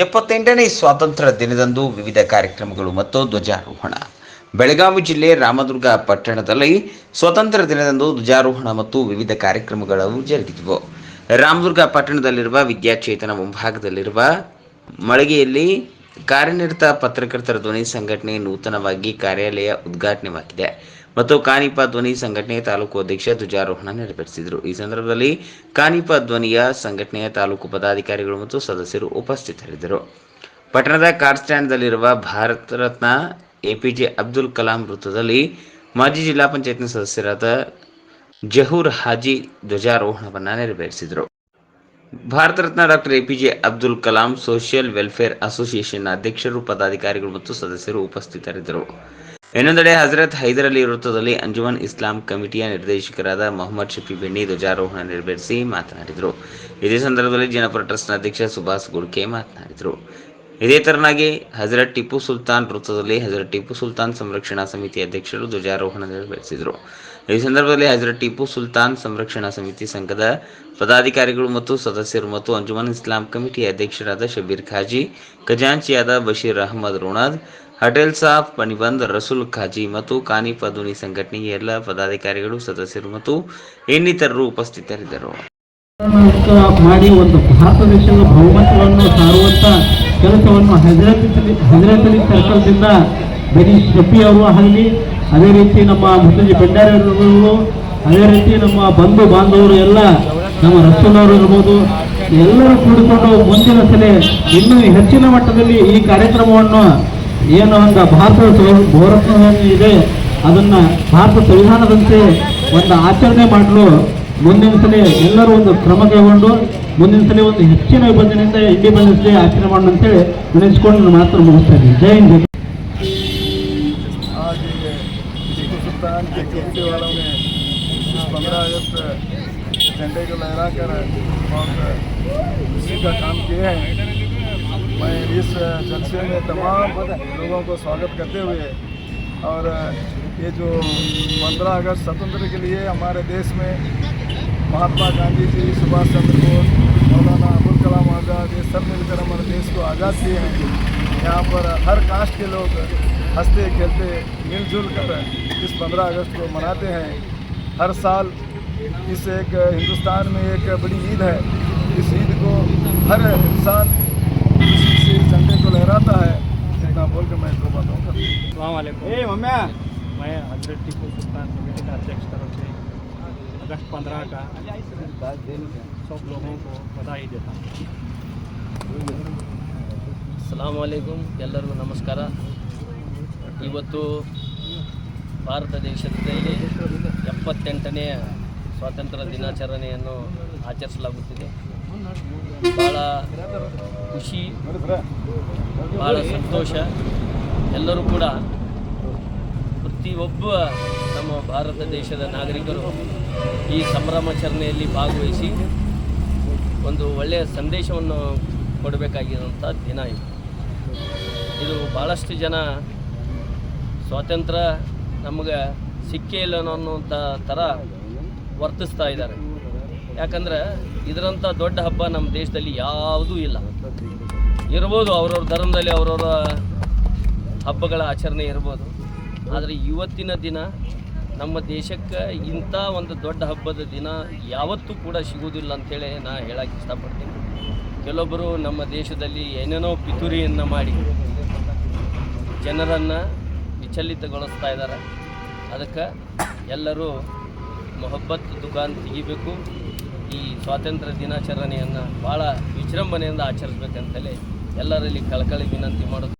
78ನೇ ಸ್ವಾತಂತ್ರ್ಯ ದಿನದಂದು ವಿವಿಧ ಕಾರ್ಯಕ್ರಮಗಳು ಮತ್ತು ಧ್ವಜಾರೋಹಣ. ಬೆಳಗಾವಿ ಜಿಲ್ಲೆ ರಾಮದುರ್ಗ ಪಟ್ಟಣದಲ್ಲಿ ಸ್ವಾತಂತ್ರ್ಯ ದಿನದಂದು ಧ್ವಜಾರೋಹಣ ಮತ್ತು ವಿವಿಧ ಕಾರ್ಯಕ್ರಮಗಳು ಜರುಗಿದವು. ರಾಮದುರ್ಗ ಪಟ್ಟಣದಲ್ಲಿರುವ ವಿದ್ಯಾಚೇತನ ಮುಂಭಾಗದಲ್ಲಿರುವ ಮಳಿಗೆಯಲ್ಲಿ ಕಾರ್ಯನಿರತ ಪತ್ರಕರ್ತರ ಧ್ವನಿ ಸಂಘಟನೆ ನೂತನವಾಗಿ ಕಾರ್ಯಾಲಯ ಉದ್ಘಾಟನೆಯಾಗಿದೆ ಮತ್ತು ಕಾನಿಪ ಧ್ವನಿ ಸಂಘಟನೆ ತಾಲೂಕು ಅಧ್ಯಕ್ಷ ಧ್ವಜಾರೋಹಣ ನೆರವೇರಿಸಿದರು. ಈ ಸಂದರ್ಭದಲ್ಲಿ ಕಾನಿಪ ಧ್ವನಿಯ ಸಂಘಟನೆಯ ತಾಲೂಕು ಪದಾಧಿಕಾರಿಗಳು ಮತ್ತು ಸದಸ್ಯರು ಉಪಸ್ಥಿತರಿದ್ದರು. ಪಟ್ಟಣದ ಕಾರ್ ಸ್ಟ್ಯಾಂಡ್ನಲ್ಲಿರುವ ಭಾರತ ರತ್ನ ಎಪಿಜೆ ಅಬ್ದುಲ್ ಕಲಾಂ ವೃತ್ತದಲ್ಲಿ ಮಾಜಿ ಜಿಲ್ಲಾ ಪಂಚಾಯತ್ನ ಸದಸ್ಯರಾದ ಜಹೂರ್ ಹಾಜಿ ಧ್ವಜಾರೋಹಣವನ್ನು ನೆರವೇರಿಸಿದರು. Bharat Ratna doctor APJ Abdul Kalam social welfare ಅಸೋಸಿಯೇಷನ್ನ ಅಧ್ಯಕ್ಷರು, ಪದಾಧಿಕಾರಿಗಳು ಮತ್ತು ಸದಸ್ಯರು ಉಪಸ್ಥಿತರಿದ್ದರು. ಇನ್ನೊಂದೆಡೆ ಹಜರತ್ ಹೈದರ್ ಅಲಿ ವೃತ್ತದಲ್ಲಿ ಅಂಜುಮನ್ ಇಸ್ಲಾಂ ಕಮಿಟಿಯ ನಿರ್ದೇಶಕರಾದ ಮೊಹಮ್ಮದ್ ಶಫಿ ಬೆನ್ನಿ ಧ್ವಜಾರೋಹಣ ನೆರವೇರಿಸಿ ಮಾತನಾಡಿದರು. ಇದೇ ಸಂದರ್ಭದಲ್ಲಿ ಜನಪರ ಟ್ರಸ್ಟ್ನ ಅಧ್ಯಕ್ಷ ಸುಭಾಷ್ ಗುಡ್ಕೆ ಮಾತನಾಡಿದರು. ಇದೇ ತರನಾಗಿ ಹಜರತ್ ಟಿಪ್ಪು ಸುಲ್ತಾನ್ ವೃತ್ತದಲ್ಲಿ ಹಜರತ್ ಟಿಪ್ಪು ಸುಲ್ತಾನ್ ಸಂರಕ್ಷಣಾ ಸಮಿತಿ ಅಧ್ಯಕ್ಷರು ಧ್ವಜಾರೋಹಣ ನೆರವೇರಿಸಿದರು. ಈ ಸಂದರ್ಭದಲ್ಲಿ ಹಜರತ್ ಟಿಪ್ಪು ಸುಲ್ತಾನ್ ಸಂರಕ್ಷಣಾ ಸಮಿತಿ ಸಂಘದ ಪದಾಧಿಕಾರಿಗಳು ಮತ್ತು ಸದಸ್ಯರು ಮತ್ತು ಅಂಜುಮನ್ ಇಸ್ಲಾಂ ಕಮಿಟಿಯ ಅಧ್ಯಕ್ಷರಾದ ಶಬೀರ್ ಖಾಜಿ, ಖಜಾಂಚಿಯಾದ ಬಶೀರ್ ಅಹಮದ್ ರೋಣದ್, ಹಟೇಲ್ ಸಾಬ್ ಪಣಿಬಂದ್, ರಸೂಲ್ ಖಾಜಿ ಮತ್ತು ಕಾನಿಪ ಧ್ವನಿ ಸಂಘಟನೆಯ ಎಲ್ಲ ಪದಾಧಿಕಾರಿಗಳು, ಸದಸ್ಯರು ಮತ್ತು ಇನ್ನಿತರರು ಉಪಸ್ಥಿತರಿದ್ದರು. ಮಾಡಿ ಒಂದು ಭಾರತ ದೇಶದ ಬಹುಮತವನ್ನು ಸಾರುವಂತ ಕೆಲಸವನ್ನು ಹಜರತ್ ಅಲಿ ಸರ್ಕಲ್ದಿಂದ ಬೆನಿ ಶಫಿ ಅವರು ಆಗಲಿ, ಅದೇ ರೀತಿ ನಮ್ಮ ಮುತ್ತುಜಿ ಭಂಡಾರಿ ಅವರು, ಅದೇ ರೀತಿ ನಮ್ಮ ಬಂಧು ಬಾಂಧವರು ಎಲ್ಲ ನಮ್ಮ ರಸೂಲ್ ಅವರು ಇರ್ಬೋದು, ಎಲ್ಲರೂ ಕೂಡಿಕೊಂಡು ಮುಂದಿನ ಸಲ ಇನ್ನೂ ಹೆಚ್ಚಿನ ಮಟ್ಟದಲ್ಲಿ ಈ ಕಾರ್ಯಕ್ರಮವನ್ನು ಏನು ಒಂದು ಭಾರತದ ಬಹುರತ್ನ ಇದೆ ಅದನ್ನು ಭಾರತ ಸಂವಿಧಾನದಂತೆ ಒಂದು ಆಚರಣೆ ಮಾಡಲು ಮುಂದಿನ ಸಲ ಎಲ್ಲರೂ ಒಂದು ಕ್ರಮ ಕೈಗೊಂಡು ಮುಂದಿನ ಸಲ ಒಂದು ಹೆಚ್ಚಿನ ವಿಭಜನೆಯಿಂದ ಇಂಡಿಪೆಂಡೆನ್ಸ್ ಡೇ ಆಚರಣೆ ಮಾಡೋಣ ಅಂತೇಳಿ ನೆನೆಸ್ಕೊಂಡು ನಾನು ಮಾತ್ರ ಮುಗಿಸ್ತಾ ಇದ್ದೀನಿ. ಜೈ ಹಿಂದ್. आज टीपू सुल्तान के कमेटी वालों ने 15 अगस्त झंडे को लहरा कर और खुशी का काम किए हैं। मैं इस जलसे में तमाम लोगों को स्वागत करते हुए और ये जो 15 अगस्त स्वतंत्र के लिए हमारे देश में महात्मा गांधी जी, सुभाष चंद्र बोस, मौलाना अबुल कलाम आज़ाद, ये सब मिलकर हमारे देश को आज़ाद किए हैं। यहाँ पर हर कास्ट के लोग हंसते खेलते मिलजुल कर इस 15 अगस्त को मनाते हैं। हर साल इस एक हिंदुस्तान में एक बड़ी ईद है। इस ईद को हर इंसान खुशी से झंडे को लहराता है। इतना बोल कर मैं इसको बताऊँगा। अस्सलाम वालेकुम। मैं हजरत टीपू सुल्तान कमेटी का अध्यक्ष तरफ से अगस्त 15 का सब लोगों को बधाई देता हूँ। ಅಸ್ಸಲಾಮು ಅಲೈಕುಮ್. ಎಲ್ಲರಿಗೂ ನಮಸ್ಕಾರ. ಇವತ್ತು ಭಾರತ ದೇಶದಲ್ಲಿ 78ನೇ ಸ್ವಾತಂತ್ರ್ಯ ದಿನಾಚರಣೆಯನ್ನು ಆಚರಿಸಲಾಗುತ್ತಿದೆ. ಭಾಳ ಖುಷಿ, ಭಾಳ ಸಂತೋಷ. ಎಲ್ಲರೂ ಕೂಡ ಪ್ರತಿಯೊಬ್ಬ ನಮ್ಮ ಭಾರತ ದೇಶದ ನಾಗರಿಕರು ಈ ಸಂಭ್ರಮಾಚರಣೆಯಲ್ಲಿ ಭಾಗವಹಿಸಿ ಒಂದು ಒಳ್ಳೆಯ ಸಂದೇಶವನ್ನು ಕೊಡಬೇಕಾಗಿರುವಂಥ ದಿನ ಇದು. ಭಾಳಷ್ಟು ಜನ ಸ್ವಾತಂತ್ರ್ಯ ನಮಗೆ ಸಿಕ್ಕೇ ಇಲ್ಲ ಅನ್ನೋಂಥ ಥರ ವರ್ತಿಸ್ತಾ ಇದ್ದಾರೆ. ಯಾಕಂದರೆ ಇದರಂಥ ದೊಡ್ಡ ಹಬ್ಬ ನಮ್ಮ ದೇಶದಲ್ಲಿ ಯಾವುದೂ ಇಲ್ಲ. ಇರ್ಬೋದು ಅವ್ರವ್ರ ಧರ್ಮದಲ್ಲಿ ಅವ್ರವ್ರ ಹಬ್ಬಗಳ ಆಚರಣೆ ಇರ್ಬೋದು, ಆದರೆ ಇವತ್ತಿನ ದಿನ ನಮ್ಮ ದೇಶಕ್ಕೆ ಇಂಥ ಒಂದು ದೊಡ್ಡ ಹಬ್ಬದ ದಿನ ಯಾವತ್ತೂ ಕೂಡ ಸಿಗೋದಿಲ್ಲ ಅಂಥೇಳಿ ನಾನು ಹೇಳಕ್ಕೆ ಇಷ್ಟಪಡ್ತೀನಿ. ಕೆಲವೊಬ್ಬರು ನಮ್ಮ ದೇಶದಲ್ಲಿ ಏನೇನೋ ಪಿತೂರಿಯನ್ನು ಮಾಡಿ ಜನರನ್ನು ವಿಚಲಿತಗೊಳಿಸ್ತಾ ಇದ್ದಾರೆ. ಅದಕ್ಕೆ ಎಲ್ಲರೂ ಮೊಹಬ್ಬತ್ ದುಕಾನ್ ತೆಗಿಬೇಕು. ಈ ಸ್ವಾತಂತ್ರ್ಯ ದಿನಾಚರಣೆಯನ್ನು ಭಾಳ ವಿಜೃಂಭಣೆಯಿಂದ ಆಚರಿಸ್ಬೇಕಂತಲೇ ಎಲ್ಲರಲ್ಲಿ ಕಳಕಳಿ ವಿನಂತಿ ಮಾಡೋದು.